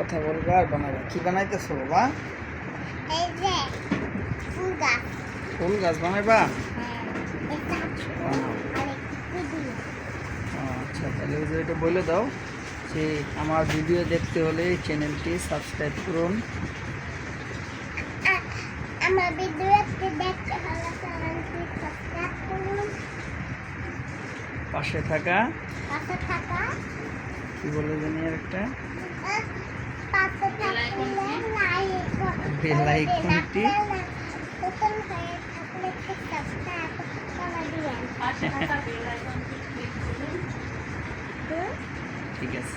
কথা বলবা আর বানাবা। কি বানাইতেছো বাবা? এই যে ফুল গাছ। ফুল গাছ বানাইবা? হ্যাঁ, এটা বানাও। আরেকটু দিও। আচ্ছা, তাহলে ওই যে এটা বলে দাও যে আমার ভিডিও দেখতে হলে চ্যানেলটি সাবস্ক্রাইব করুন। আমার ভিডিওতে দেখতে হলে চ্যানেলটি সাবস্ক্রাইব করুন। পাশে থাকা পাশে থাকা কি বলে জানি আর একটা পাশে থাকলে বেল আইকনটি নতুন হয়ে থাকলে একটু সাবস্ক্রাইব করে দিবেন। পাশে থাকা বেল আইকনটি ক্লিক করুন। ঠিক আছে।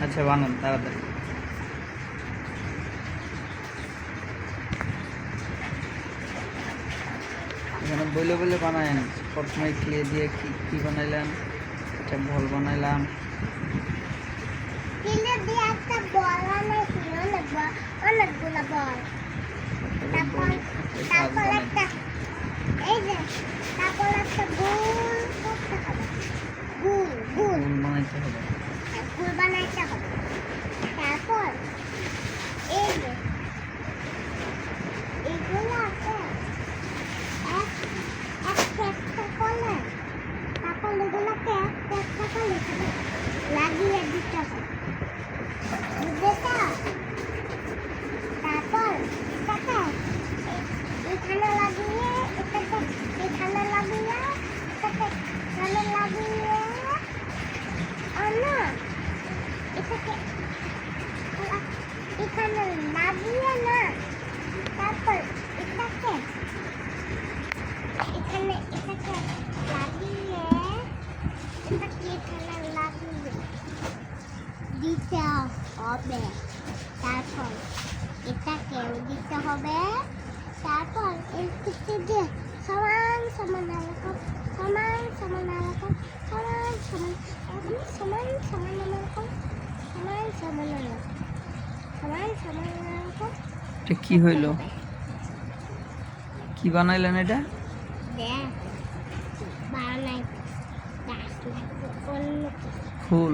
আচ্ছা, বানান তাড়াতাড়ি। এখানে বলে বলে বানায়েন। প্রথমে ক্লে দিয়ে কি বানাইলেন? একটা বল বানাইলাম। কিলে দিয়ে একটা বল বানাইছি, অনেকগুলো বল। তারপর একটা এই যে তারপর একটা গোল করতে হবে। গোল গোল ফুল বানাইতে হবে। গোল বানাইতে হবে। তারপর এই যে এগুলো আছে একটা করলে তারপর এগুলোকে একটা করলে লাগিয়ে দিতে হবে। বুঝেছ? তারপর এটাকে এখানে লাগিয়ে এটাকে এখানে লাগিয়ে এটাকে এখানে লাগিয়ে না এটাকে এখানে লাগিয়ে না তারপর এটাকে এখানে এটাকে লাগিয়ে এটাকে এখানে লাগিয়ে দিতে হবে। তারপর এটাকেও দিতে হবে। তারপর এই কিছু দিয়ে সমান সমান এরকম সমান সমান এরকম সমান সমান এরকম সমান সমান এরকম সমান সমান এরকম সমান সমান এরকম। এটা কি হইল? কি বানাইলেন এটা? দেখ বানাই গাছ লাগবে অন্য ফুল।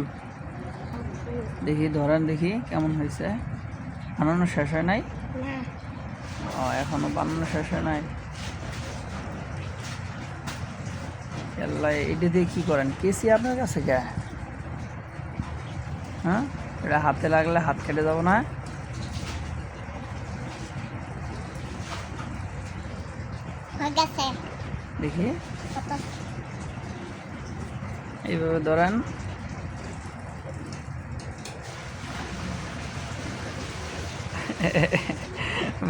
কিছু দেখি ধরেন, দেখি কেমন হয়েছে। বানানো শেষ হয় নাই? না এখনো বানানো শেষ হয় নাই। আল্লাহ, এটা দিয়ে কি করেন? কেসি আপনার কাছে কে? হ্যাঁ, এটা হাতে লাগলে হাত কেটে যাব না? হয়ে গেছে দেখি কত এইভাবে ধরেন।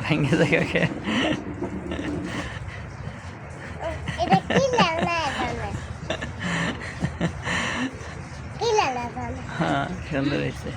ভেঙে জায়গাকে এটা কি লাগবে জানে কি লাগবে জানে হ্যাঁ, সুন্দর হয়েছে।